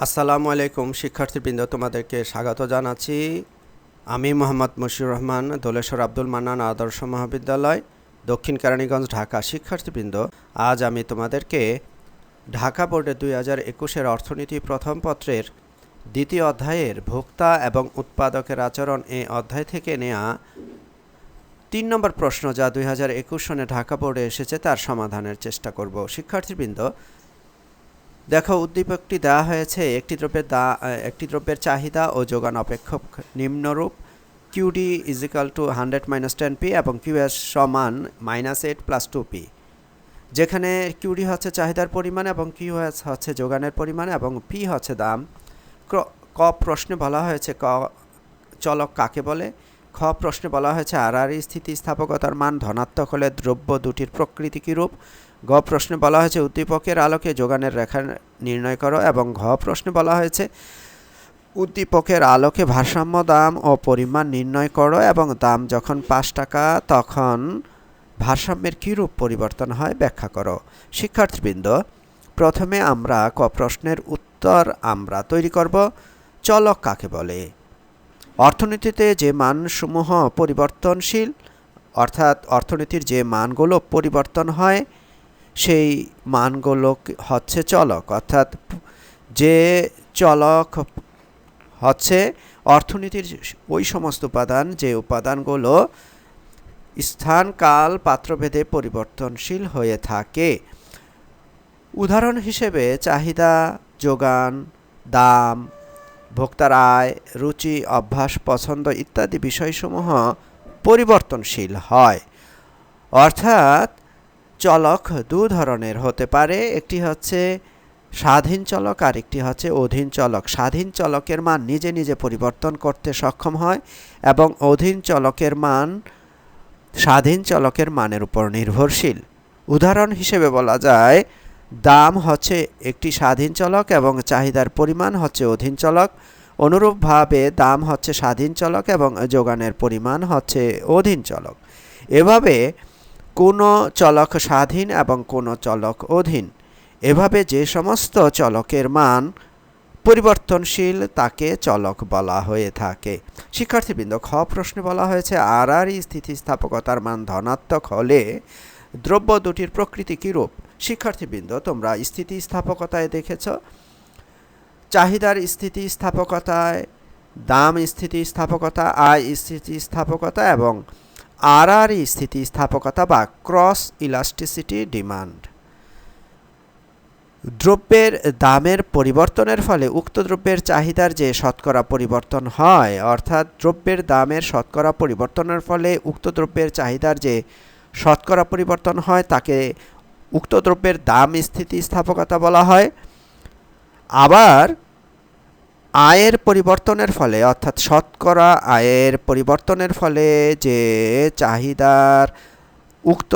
আসসালামু আলাইকুম শিক্ষার্থীবৃন্দ, তোমাদেরকে স্বাগত জানাচ্ছি। আমি মোহাম্মদ মশিউর রহমান, দোলেশ্বর আব্দুল মান্নান আদর্শ মহাবিদ্যালয়, দক্ষিণ কেরানীগঞ্জ, ঢাকা। শিক্ষার্থীবৃন্দ, আজ আমি তোমাদেরকে ঢাকা বোর্ডের 2021-এর অর্থনীতি প্রথম পত্রের দ্বিতীয় অধ্যায়ের ভোক্তা এবং উৎপাদকের আচরণ এই অধ্যায় থেকে নেওয়া 3 নম্বর প্রশ্ন, যা 2021 সনে ঢাকা বোর্ডে এসেছে, তার সমাধানের চেষ্টা করব। শিক্ষার্থীবৃন্দ, দেখো, উদ্দীপকটি দেওয়া হয়েছে একটি দ্রব্যের চাহিদা ও যোগান অপেক্ষক নিম্নরূপ: QD = 100 - 10p এবং QS সমান -8 + 2p, যেখানে QD হচ্ছে চাহিদার পরিমাণ এবং QS হচ্ছে যোগানের পরিমাণ এবং P হচ্ছে দাম। ক প্রশ্নে বলা হয়েছে চলক কাকে বলে। খ প্রশ্নে বলা হয়েছে আড়াআড়ি স্থিতিস্থাপকতার মান ধনাত্মক হলে দ্রব্য দুটির প্রকৃতি কীরূপ। গ প্রশ্নে বলা হয়েছে উদ্দীপকের আলোকে যোগানের রেখা নির্ণয় করো এবং ঘ প্রশ্নে বলা হয়েছে উদ্দীপকের আলোকে ভারসাম্য দাম ও পরিমাণ নির্ণয় করো এবং দাম যখন 5 টাকা তখন ভারসাম্যের কীরূপ পরিবর্তন হয় ব্যাখ্যা করো। শিক্ষার্থীবৃন্দ, প্রথমে আমরা ক প্রশ্নের উত্তর আমরা তৈরি করব। চলক কাকে বলে? অর্থনীতিতে যে মানসমূহ পরিবর্তনশীল, অর্থাৎ অর্থনীতির যে মানগুলো পরিবর্তন হয় সেই মানগুলো হচ্ছে চলক। অর্থাৎ যে চলক হচ্ছে অর্থনীতির ওই সমস্ত উপাদান যে উপাদানগুলো স্থান কাল পাত্রভেদে পরিবর্তনশীল হয়ে থাকে। উদাহরণ হিসেবে চাহিদা, যোগান, দাম, ভোক্তার আয়, রুচি, অভ্যাস, পছন্দ ইত্যাদি বিষয়সমূহ পরিবর্তনশীল হয়। অর্থাৎ চলক দু ধরনের হতে পারে, একটি হচ্ছে স্বাধীন চলক আর একটি হচ্ছে অধীন চলক। স্বাধীন চলকের মান নিজে নিজে পরিবর্তন করতে সক্ষম হয় এবং অধীন চলকের মান স্বাধীন চলকের মানের উপর নির্ভরশীল। উদাহরণ হিসেবে বলা যায় দাম হচ্ছে একটি স্বাধীন চলক এবং চাহিদার পরিমাণ হচ্ছে অধীন চলক। অনুরূপভাবে দাম হচ্ছে স্বাধীন চলক এবং যোগানের পরিমাণ হচ্ছে অধীন চলক। এভাবে কোনো চলক স্বাধীন এবং কোনো চলক অধীন। এভাবে যে সমস্ত চলকের মান পরিবর্তনশীল তাকে চলক বলা হয়ে থাকে। শিক্ষার্থীবৃন্দ, খ প্রশ্নে বলা হয়েছে আড়াআড়ি স্থিতিস্থাপকতার মান ধনাত্মক হলে দ্রব্য দুটির প্রকৃতি কীরূপ। শিক্ষার্থীবৃন্দ, তোমরা স্থিতিস্থাপকতায় দেখেছ চাহিদার স্থিতিস্থাপকতায়, দাম স্থিতিস্থাপকতা, আয় স্থিতিস্থাপকতা এবং আড়াআড়ি স্থিতিস্থাপকতা বা ক্রস ইলাস্টিসিটি ডিমান্ড। দ্রব্যের দামের পরিবর্তনের ফলে উক্ত দ্রব্যের চাহিদার যে শতকরা পরিবর্তন হয়, অর্থাৎ দ্রব্যের দামের শতকরা পরিবর্তনের ফলে উক্ত দ্রব্যের চাহিদার যে শতকরা পরিবর্তন হয় তাকে উক্ত দ্রব্যের দাম স্থিতিস্থাপকতা বলা হয়। আবার আয়ের পরিবর্তনের ফলে, অর্থাৎ শতকরা আয়ের পরিবর্তনের ফলে যে চাহিদার উক্ত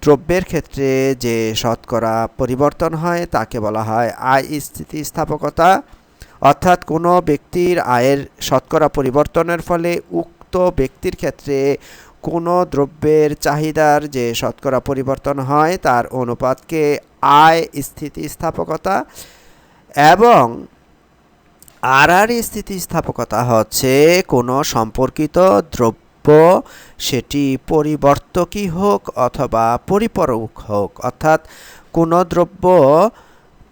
দ্রব্যের ক্ষেত্রে যে শতকরা পরিবর্তন হয় তাকে বলা হয় আয় স্থিতিস্থাপকতা। অর্থাৎ কোনো ব্যক্তির আয়ের শতকরা পরিবর্তনের ফলে উক্ত ব্যক্তির ক্ষেত্রে কোনো দ্রব্যের চাহিদার যে শতকরা পরিবর্তন হয় তার অনুপাতকে আয় স্থিতিস্থাপকতা। এবং আড়াআড়ি স্থিতিস্থাপকতা হচ্ছে কোনো সম্পর্কিত দ্রব্য, সেটি পরিবর্তকই হোক অথবা পরিপূরক হোক, অর্থাৎ কোনো দ্রব্য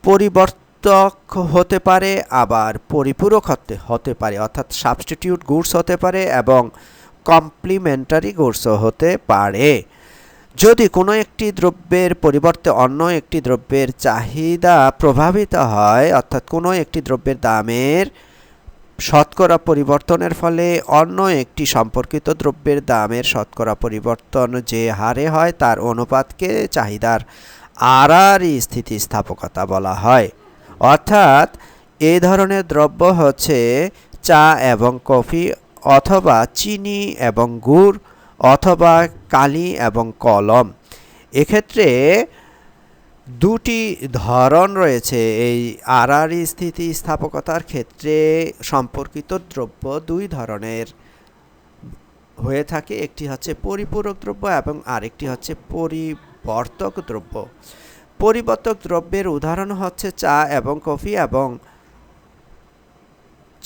পরিবর্তক হতে পারে আবার পরিপূরক হতে পারে, অর্থাৎ সাবস্টিটিউট গুডস হতে পারে এবং কমপ্লিমেন্টারি গুডসও হতে পারে। যদি কোনো একটি দ্রব্যের পরিবর্তে অন্য একটি দ্রব্যের চাহিদা প্রভাবিত হয়, অর্থাৎ কোনো একটি দ্রব্যের দামের শতকরা পরিবর্তনের ফলে অন্য একটি সম্পর্কিত দ্রব্যের দামের শতকরা পরিবর্তন যে হারে হয় তার অনুপাতকে চাহিদার আড়াআড়ি স্থিতিস্থাপকতা বলা হয়। অর্থাৎ এই ধরনের দ্রব্য হচ্ছে চা এবং কফি, অথবা চিনি এবং গুড়, অথবা কালি এবং কলম। এক্ষেত্রে দুটি ধরন রয়েছে। এই আড়াআড়ি স্থিতিস্থাপকতার ক্ষেত্রে সম্পর্কিত দ্রব্য দুই ধরনের হয়ে থাকে, একটি হচ্ছে পরিপূরক দ্রব্য এবং আরেকটি হচ্ছে পরিবর্তক দ্রব্য। পরিবর্তক দ্রব্যের উদাহরণ হচ্ছে চা এবং কফি এবং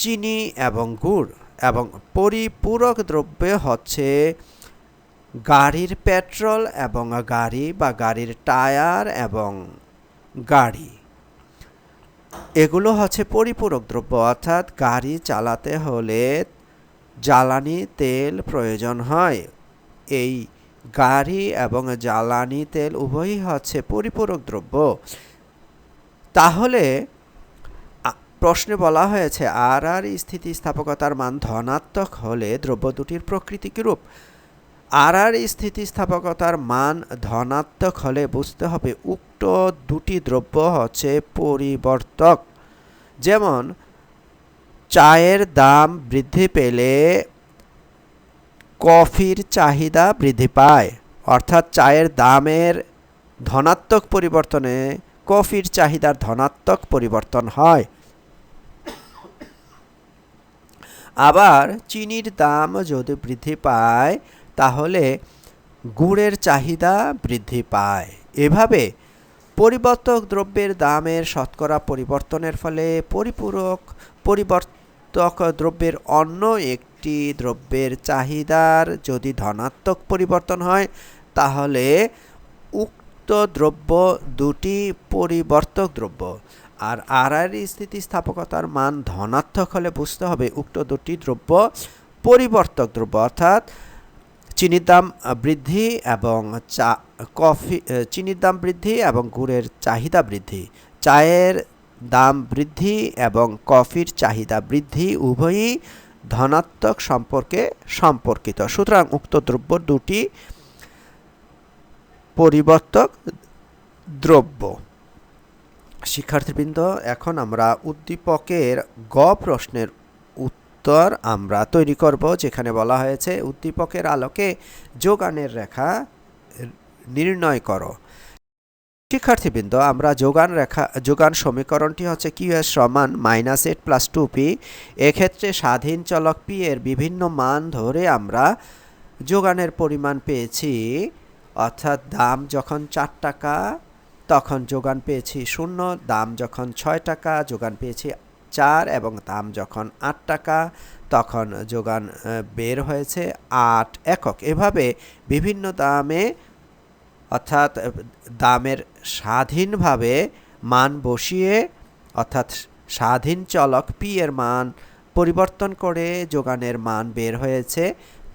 চিনি এবং গুড়। এবং পরিপূরক দ্রব্য হচ্ছে গাড়ির পেট্রোল এবং গাড়ি বা গাড়ির টায়ার এবং গাড়ি, এগুলো হচ্ছে পরিপূরক দ্রব্য। অর্থাৎ গাড়ি চালাতে হলে জ্বালানি তেল প্রয়োজন হয়। এই গাড়ি এবং জ্বালানি তেল উভয়ই হচ্ছে পরিপূরক দ্রব্য। তাহলে প্রশ্নে বলা হয়েছে আর স্থিতিস্থাপকতার মান ধনাত্মক হলে দ্রব্য দুটির প্রকৃতি কিরূপ। আর স্থিতিস্থাপকতার মান ধনাত্মক হলে বুঝতে হবে উক্ত দুটি দ্রব্য হচ্ছে পরিবর্তক। যেমন চায়ের দাম বৃদ্ধি পেলে কফির চাহিদা বৃদ্ধি পায়, অর্থাৎ চায়ের দামের ধনাত্মক পরিবর্তনে কফির চাহিদার ধনাত্মক পরিবর্তন হয়। আবার চিনির দাম যদি বৃদ্ধি পায় তাহলে গুড়ের চাহিদা বৃদ্ধি পায়। এভাবে পরিবর্তক দ্রব্যের দামের শতকরা পরিবর্তনের ফলে পরিবর্তক দ্রব্যের অন্য একটি দ্রব্যের চাহিদার যদি ধনাত্মক পরিবর্তন হয় তাহলে উক্ত দ্রব্য দুটি পরিবর্তক দ্রব্য। আর স্থিতিস্থাপকতার মান ধনাত্মক হলে বুঝতে হবে উক্ত দুটি দ্রব্য পরিবর্তক দ্রব্য। অর্থাৎ চিনির দাম বৃদ্ধি এবং চিনির দাম বৃদ্ধি এবং গুড়ের চাহিদা বৃদ্ধি, চায়ের দাম বৃদ্ধি এবং কফির চাহিদা বৃদ্ধি উভয়ই ধনাত্মক সম্পর্কে সম্পর্কিত। সুতরাং উক্ত দ্রব্য দুটি পরিবর্তক দ্রব্য। শিক্ষার্থীবৃন্দ, এখন আমরা উদ্দীপকের গ প্রশ্নের উত্তর আমরা তৈরি করব, যেখানে বলা হয়েছে উদ্দীপকের আলোকে যোগানের রেখা নির্ণয় করো। শিক্ষার্থীবৃন্দ, আমরা যোগান সমীকরণটি হচ্ছে QS সমান -8 + 2p। এক্ষেত্রে স্বাধীন চলক p এর বিভিন্ন মান ধরে আমরা যোগানের পরিমাণ পেয়েছি। অর্থাৎ দাম যখন 4 টাকা তখন যোগান পেয়েছি 0, দাম যখন 6 টাকা যোগান পেয়েছি 4 এবং দাম যখন 8 টাকা তখন যোগান বের হয়েছে 8 একক। এভাবে বিভিন্ন দামে অর্থাৎ দামের স্বাধীনভাবে মান বসিয়ে অর্থাৎ স্বাধীন চলক p এর মান পরিবর্তন করে যোগানের মান বের হয়েছে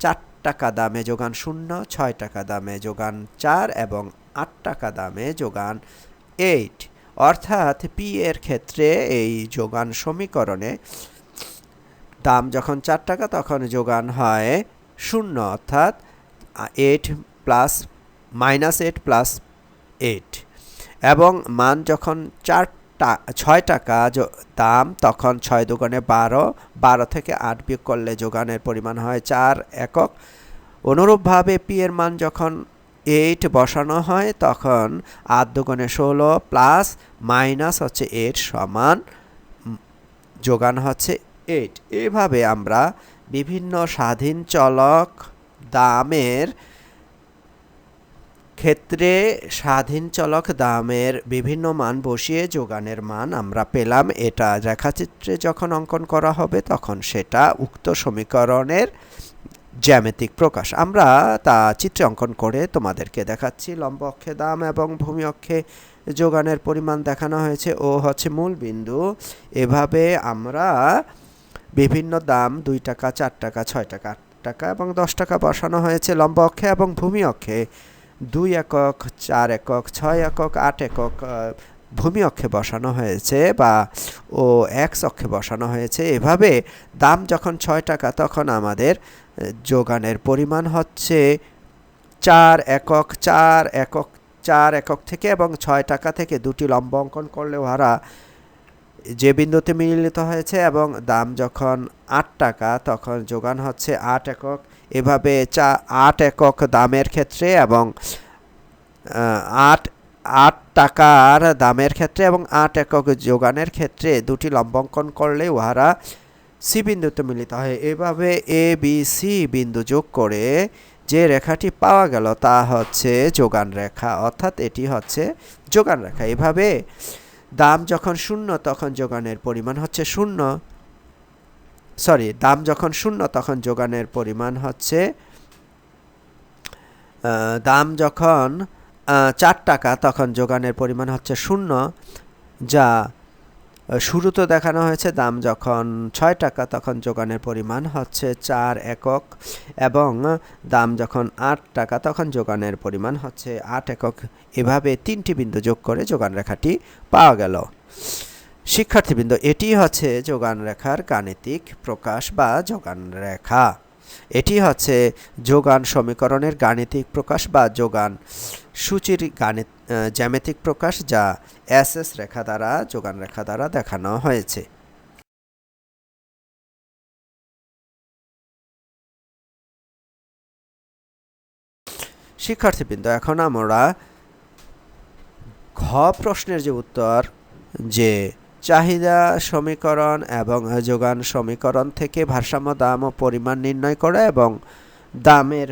4 টাকা দামে যোগান 0, 6 টাকা দামে যোগান 4 এবং 8 টাকা দামে যোগান 8। অর্থাৎ p এর ক্ষেত্রে এই যোগান সমীকরণে দাম যখন 4 টাকা তখন যোগান হয় 0, অর্থাৎ -8 + 8 এবং মান যখন 6 টাকা দাম তখন 6 দুগুণে 12, 12 থেকে 8 বিয়োগ করলে যোগানের পরিমাণ হয় 4 একক। অনুরূপভাবে p এর মান যখন 8 বসানো হয় তখন 8 দুগুণে 16 প্লাস মাইনাস হচ্ছে 8 সমান যোগান হচ্ছে 8। এভাবে আমরা বিভিন্ন স্বাধীন চলক দামের ক্ষেত্রে স্বাধীন চলক দামের বিভিন্ন মান বসিয়ে যোগানের মান আমরা পেলাম। এটা রেখাচিত্রে যখন অঙ্কন করা হবে তখন সেটা উক্ত সমীকরণের জ্যামিতিক প্রকাশ। আমরা তা চিত্রে অঙ্কন করে তোমাদেরকে দেখাচ্ছি। লম্ব অক্ষে দাম এবং ভূমি অক্ষে যোগানের পরিমাণ দেখানো হয়েছে ও হচ্ছে মূল বিন্দু। এভাবে আমরা বিভিন্ন দাম 2 টাকা, 4 টাকা, 6 টাকা, 8 টাকা এবং 10 টাকা বসানো হয়েছে লম্ব অক্ষে এবং ভূমি অক্ষে 2 একক, 4 একক, 6 একক, 8 একক ভূমি অক্ষে বসানো হয়েছে ও x অক্ষে বসানো হয়েছে। এভাবে দাম যখন 6 টাকা তখন আমাদের যোগানের পরিমাণ হচ্ছে 4 একক, 4 একক, 4 একক থেকে এবং 6 টাকা থেকে দুটি লম্ব অঙ্কন করলে ওরা যে বিন্দুতে মিলিত হয়েছে এবং দাম যখন 8 টাকা তখন যোগান হচ্ছে 8 একক। এভাবে 8 একক দামের ক্ষেত্রে এবং 8 টাকার দামের ক্ষেত্রে এবং 8 একক যোগানের ক্ষেত্রে দুটি লম্ব অঙ্কন করলে উহারা সি বিন্দুতে মিলিত হয়। এভাবে এ বি সি বিন্দু যোগ করে যে রেখাটি পাওয়া গেল তা হচ্ছে যোগান রেখা, অর্থাৎ এটি হচ্ছে যোগান রেখা। এভাবে দাম যখন 0 তখন যোগানের পরিমাণ হচ্ছে 0, দাম যখন শূন্য তখন যোগানের পরিমাণ হচ্ছে দাম যখন 4 টাকা তখন যোগানের পরিমাণ হচ্ছে 0, যা শুরুতে দেখানো হয়েছে। দাম যখন 6 টাকা তখন যোগানের পরিমাণ হচ্ছে 4 একক, এবং দাম যখন 8 টাকা তখন যোগানের পরিমাণ হচ্ছে 8 একক। এভাবে 3টি বিন্দু যোগ করে যোগান রেখাটি পাওয়া গেল। শিক্ষার্থীবৃন্দ, এটি হচ্ছে যোগান রেখার গাণিতিক প্রকাশ বা যোগান রেখা। এটি হচ্ছে যোগান সমীকরণের গাণিতিক প্রকাশ বা যোগান সূচির জ্যামিতিক প্রকাশ, যা এসএস রেখা দ্বারা যোগান রেখা দ্বারা দেখানো হয়েছে। শিক্ষার্থীবৃন্দ, এখন আমরা ঘ প্রশ্নের যে উত্তর, যে চাহিদা সমীকরণ এবং যোগান সমীকরণ থেকে ভারসাম্য দাম ও পরিমাণ নির্ণয় করা এবং দামের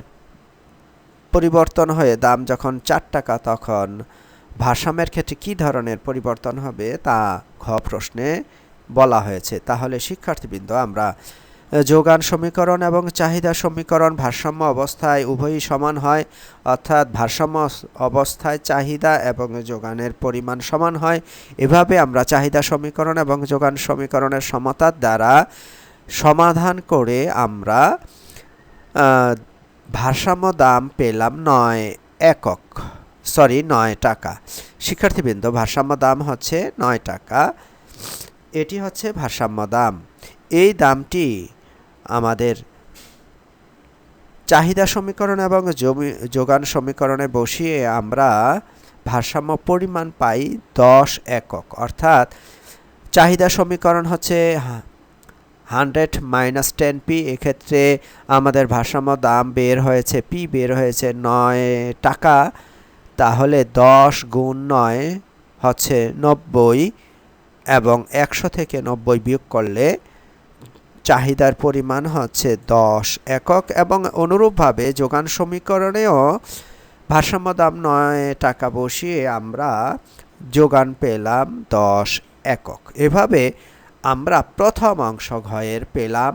পরিবর্তন হয়ে দাম যখন 4 টাকা তখন ভারসাম্যের ক্ষেত্রে কী ধরনের পরিবর্তন হবে তা ঘ প্রশ্নে বলা হয়েছে। তাহলে শিক্ষার্থীবৃন্দ, আমরা যোগান সমীকরণ এবং চাহিদা সমীকরণ ভারসাম্য অবস্থায় উভয়ই সমান হয়, অর্থাৎ ভারসাম্য অবস্থায় চাহিদা এবং যোগানের পরিমাণ সমান হয়। এভাবে আমরা চাহিদা সমীকরণ এবং যোগান সমীকরণের সমতার দ্বারা সমাধান করে আমরা ভারসাম্য দাম পেলাম 9 টাকা। শিক্ষার্থীবৃন্দ, ভারসাম্য দাম হচ্ছে 9 টাকা। এটি হচ্ছে ভারসাম্য দাম। এই দামটি আমাদের চাহিদা সমীকরণ এবং যোগান সমীকরণে বসিয়ে আমরা ভারসাম্য পরিমাণ পাই 10 একক, অর্থাৎ চাহিদা সমীকরণ হচ্ছে 100 - 10p। এক্ষেত্রে আমাদের ভারসাম্য দাম বের হয়েছে, পি বের হয়েছে 9 টাকা। তাহলে 10 গুণ 9 হচ্ছে 90, এবং 100 থেকে 90 বিয়োগ করলে চাহিদার পরিমাণ হচ্ছে 10 একক। এবং অনুরূপভাবে যোগান সমীকরণেও ভারসাম্য দাম 9 টাকা বসিয়ে আমরা যোগান পেলাম 10 একক। এভাবে আমরা প্রথম অংশ ঘয়ের পেলাম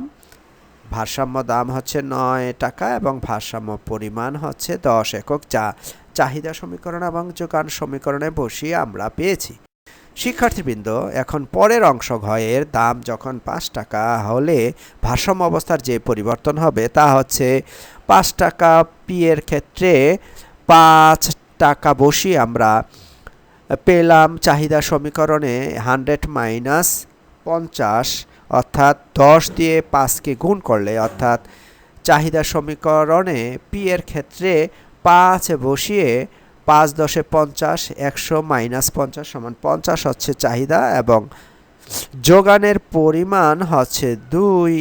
ভারসাম্য দাম হচ্ছে 9 টাকা এবং ভারসাম্য পরিমাণ হচ্ছে 10 একক, যা চাহিদা সমীকরণ এবং যোগান সমীকরণে বসিয়ে আমরা পেয়েছি। শিক্ষার্থীবৃন্দ, এখন পরের অংশ ঘয়ের দাম যখন 5 টাকা হলে ভারসাম্য অবস্থার যে পরিবর্তন হবে তা হচ্ছে 5 টাকা। পি এর ক্ষেত্রে 5 টাকা বসিয়ে আমরা পেলাম চাহিদা সমীকরণে 100 - 50, অর্থাৎ 10 দিয়ে 5কে গুণ করলে, অর্থাৎ চাহিদা সমীকরণে পি এর ক্ষেত্রে 5 বসিয়ে 5 × 10 = 50, 100 - 50 = 50 হচ্ছে চাহিদা, এবং যোগানের পরিমাণ হচ্ছে 2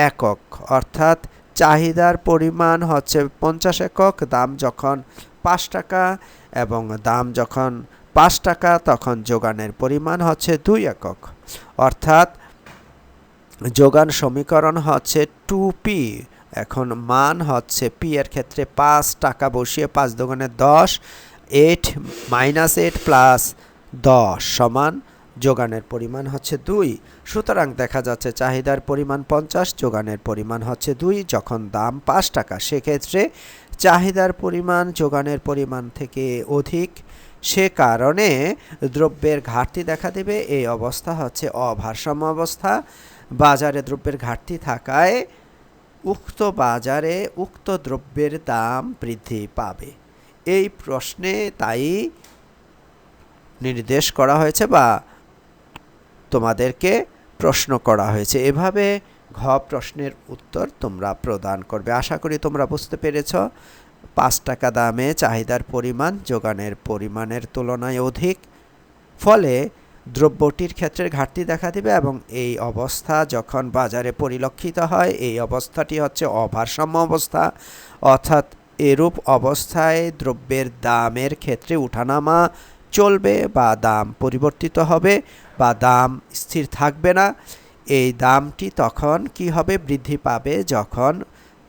একক, অর্থাৎ চাহিদার পরিমাণ হচ্ছে 50 একক। দাম যখন 5 টাকা এবং দাম যখন 5 টাকা তখন যোগানের পরিমাণ হচ্ছে 2 একক, অর্থাৎ যোগান সমীকরণ হচ্ছে 2p। এখন মান হচ্ছে পি এর ক্ষেত্রে 5 টাকা বসিয়ে 5 × 10, 8 - 8 + 10 সমান যোগানের পরিমাণ হচ্ছে 2। সুতরাং দেখা যাচ্ছে চাহিদার পরিমাণ 50, যোগানের পরিমাণ হচ্ছে 2। যখন দাম 5 টাকা, সেক্ষেত্রে চাহিদার পরিমাণ যোগানের পরিমাণ থেকে অধিক, সে কারণে দ্রব্যের ঘাটতি দেখা দেবে। এই অবস্থা হচ্ছে অভারসাম্য অবস্থা। বাজারে দ্রব্যের ঘাটতি থাকায় উক্ত বাজারে উক্ত দ্রব্যের দাম বৃদ্ধি পাবে। এই প্রশ্নে তাই নির্দেশ করা হয়েছে বা তোমাদেরকে প্রশ্ন করা হয়েছে। এভাবে ঘ প্রশ্নের উত্তর তোমরা প্রদান করবে। আশা করি তোমরা বুঝতে পেরেছ। 5 টাকা দামে চাহিদার পরিমাণ যোগানের পরিমাণের তুলনায় অধিক, ফলে দ্রব্যটির ক্ষেত্রে ঘাটতি দেখা দিবে, এবং এই অবস্থা যখন বাজারে পরিলক্ষিত হয়, এই অবস্থাটি হচ্ছে অভারসাম্য অবস্থা। অর্থাৎ এরূপ অবস্থায় দ্রব্যের দামের ক্ষেত্রে উঠানামা চলবে বা দাম পরিবর্তিত হবে বা দাম স্থির থাকবে না। এই দামটি তখন কি হবে? বৃদ্ধি পাবে যখন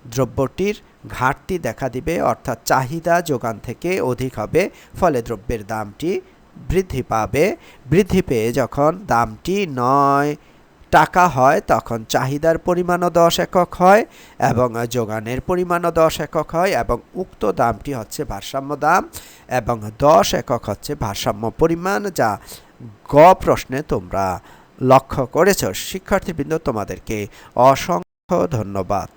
দ্রব্যটির ঘাটতি দেখা দিবে, অর্থাৎ চাহিদা যোগান থেকে অধিক হবে, ফলে দ্রব্যের দামটি বৃদ্ধি পাবে। বৃদ্ধি পেয়ে যখন দামটি 9 টাকা হয় তখন চাহিদার পরিমাণও 10 একক হয় এবং যোগানের পরিমাণও 10 একক হয় এবং উক্ত দামটি হচ্ছে ভারসাম্য দাম এবং 10 একক হচ্ছে ভারসাম্য পরিমাণ, যা গ প্রশ্নে তোমরা লক্ষ্য করেছ। শিক্ষার্থীবৃন্দ, তোমাদেরকে অসংখ্য ধন্যবাদ।